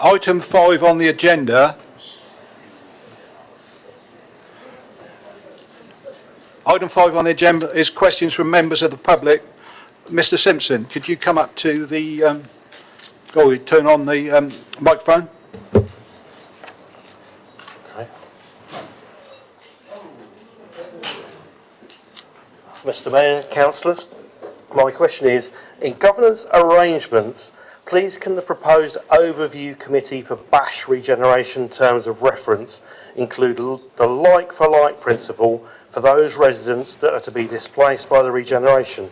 Item 5 on the agenda. Item 5 on the agenda is questions from members of the public. Mr. Simpson, could you come up to the, turn on the microphone? Okay. Mr. Mayor, councillors, my question is, in governance arrangements, please can the proposed overview committee for BASH regeneration terms of reference include the like-for-like principle for those residents that are to be displaced by the regeneration?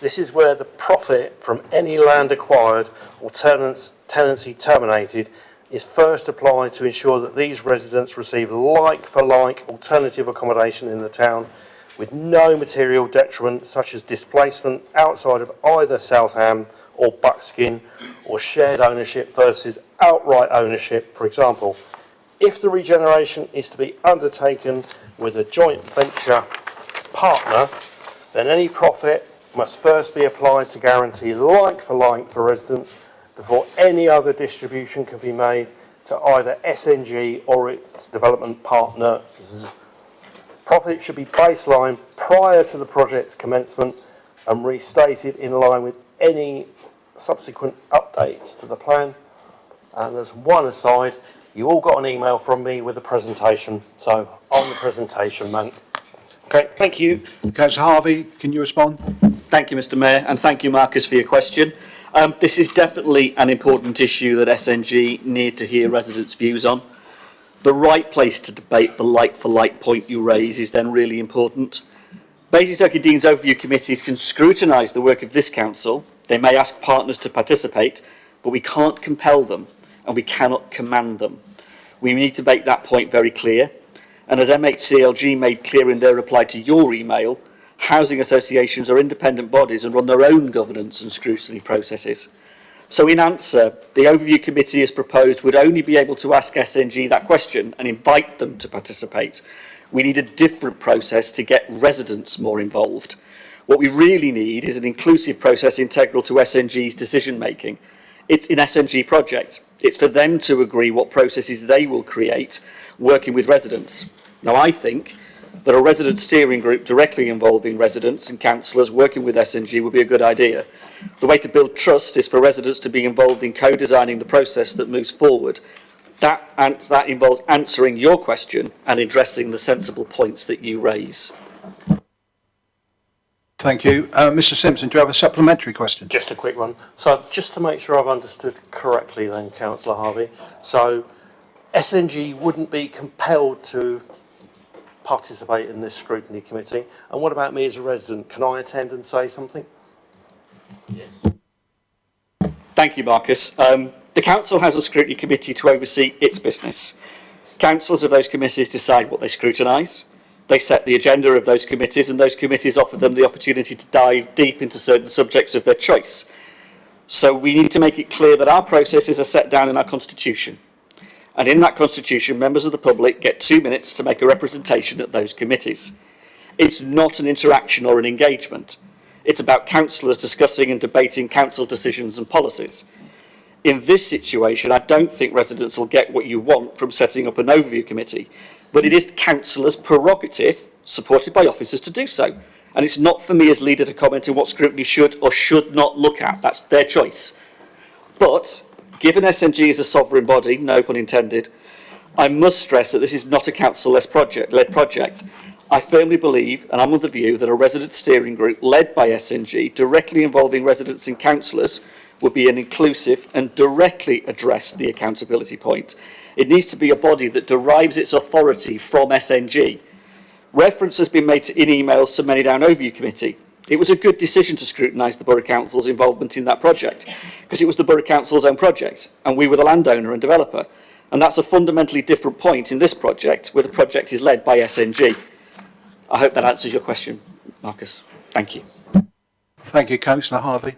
This is where the profit from any land acquired or tenancy terminated is first applied to ensure that these residents receive like-for-like alternative accommodation in the town with no material detriment such as displacement outside of either Southam or Buckskin or shared ownership versus outright ownership, for example. If the regeneration is to be undertaken with a joint venture partner, then any profit must first be applied to guarantee like-for-like for residents before any other distribution can be made to either SNG or its development partners. Profit should be baseline prior to the project's commencement and restated in line with any subsequent updates to the plan. And as one aside, you all got an email from me with a presentation, so on the presentation, mate. Okay, thank you. Councillor Harvey, can you respond? Thank you, Mr. Mayor, and thank you, Marcus, for your question. This is definitely an important issue that SNG need to hear residents' views on. The right place to debate the like-for-like point you raise is then really important. Basingstoke and Dean's Overview Committees can scrutinise the work of this council. They may ask partners to participate, but we can't compel them and we cannot command them. We need to make that point very clear. And as MHCLG made clear in their reply to your email, housing associations are independent bodies and run their own governance and scrutiny processes. So in answer, the Overview Committee as proposed would only be able to ask SNG that question and invite them to participate. We need a different process to get residents more involved. What we really need is an inclusive process integral to SNG's decision making. It's an SNG project. It's for them to agree what processes they will create working with residents. Now I think that a resident steering group directly involving residents and councillors working with SNG would be a good idea. The way to build trust is for residents to be involved in co-designing the process that moves forward. That involves answering your question and addressing the sensible points that you raise. Thank you. Mr. Simpson, do you have a supplementary question? Just a quick one. So just to make sure I've understood correctly then, Councillor Harvey, so SNG wouldn't be compelled to participate in this scrutiny committee. And what about me as a resident? Can I attend and say something? Yeah. Thank you, Marcus. The council has a scrutiny committee to oversee its business. Councillors of those committees decide what they scrutinise. They set the agenda of those committees, and those committees offer them the opportunity to dive deep into certain subjects of their choice. So we need to make it clear that our processes are set down in our constitution. And in that constitution, members of the public get 2 minutes to make a representation at those committees. It's not an interaction or an engagement. It's about councillors discussing and debating council decisions and policies. In this situation, I don't think residents will get what you want from setting up an overview committee, but it is councillors' prerogative, supported by officers, to do so. And it's not for me as leader to comment on what scrutiny should or should not look at. That's their choice. But given SNG is a sovereign body, no pun intended, I must stress that this is not a council-led project. I firmly believe, and I'm of the view, that a resident steering group led by SNG, directly involving residents and councillors, would be an inclusive and directly address the accountability point. It needs to be a body that derives its authority from SNG. Reference has been made in emails to Many Down Overview Committee. It was a good decision to scrutinise the Borough Council's involvement in that project, because it was the Borough Council's own project, and we were the landowner and developer. And that's a fundamentally different point in this project, where the project is led by SNG. I hope that answers your question, Marcus. Thank you. Thank you, Councillor Harvey.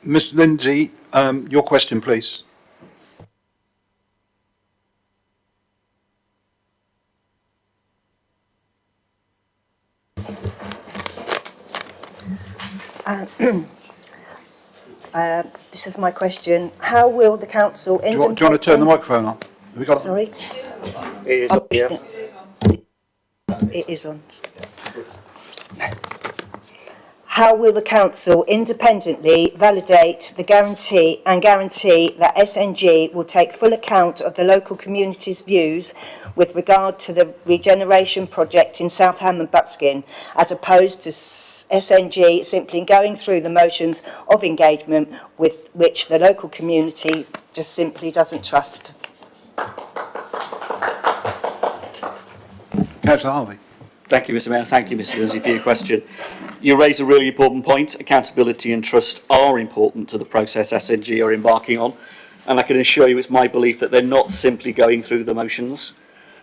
Ms. Lindsay, your question, please. This is my question. How will the council... Do you want to turn the microphone on? Have we got Sorry? It is up here. It is on. How will the council independently validate the guarantee that SNG will take full account of the local community's views with regard to the regeneration project in South Ham and Buckskin, as opposed to SNG simply going through the motions of engagement with which the local community just simply doesn't trust? Councillor Harvey? Thank you, Mr Mayor. Thank you, Mr Lindsay, for your question. You raise a really important point. Accountability and trust are important to the process SNG are embarking on, and I can assure you it's my belief that they're not simply going through the motions.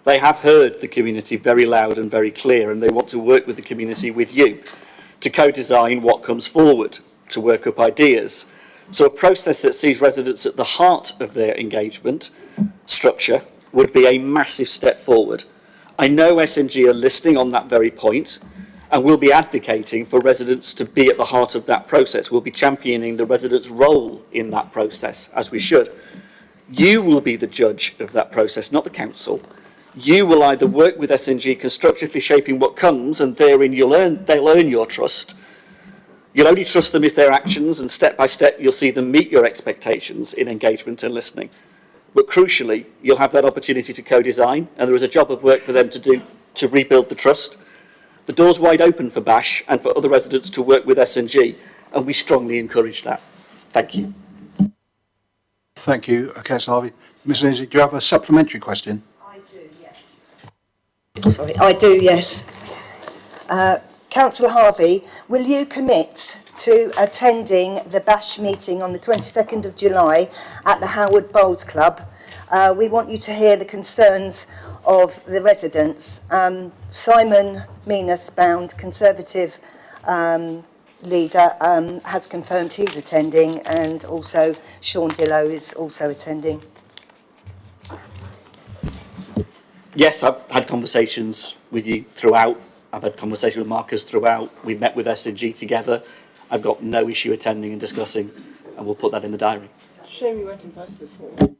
They have heard the community very loud and very clear, and they want to work with the community, with you, to co-design what comes forward, to work up ideas. So a process that sees residents at the heart of their engagement structure would be a massive step forward. I know SNG are listening on that very point, and will be advocating for residents to be at the heart of that process. We'll be championing the residents' role in that process, as we should. You will be the judge of that process, not the council. You will either work with SNG constructively shaping what comes, and therein they'll earn your trust. You'll only trust them if their actions, and step by step you'll see them meet your expectations in engagement and listening. But crucially, you'll have that opportunity to co-design, and there is a job of work for them to do to rebuild the trust. The door's wide open for Bash and for other residents to work with SNG, and we strongly encourage that. Thank you. Thank you, Councillor Harvey. Ms Lindsay, do you have a supplementary question? I do, yes. Sorry, I do, yes. Councillor Harvey, will you commit to attending the Bash meeting on the 22nd of July at the Howard Bowls Club? We want you to hear the concerns of the residents. Simon Meanus-bound Conservative leader has confirmed he's attending, and also Sean Dillow is also attending. Yes, I've had conversations with you throughout. I've had conversations with Marcus throughout. We've met with SNG together. I've got no issue attending and discussing, and we'll put that in the diary. Shame you weren't invited before.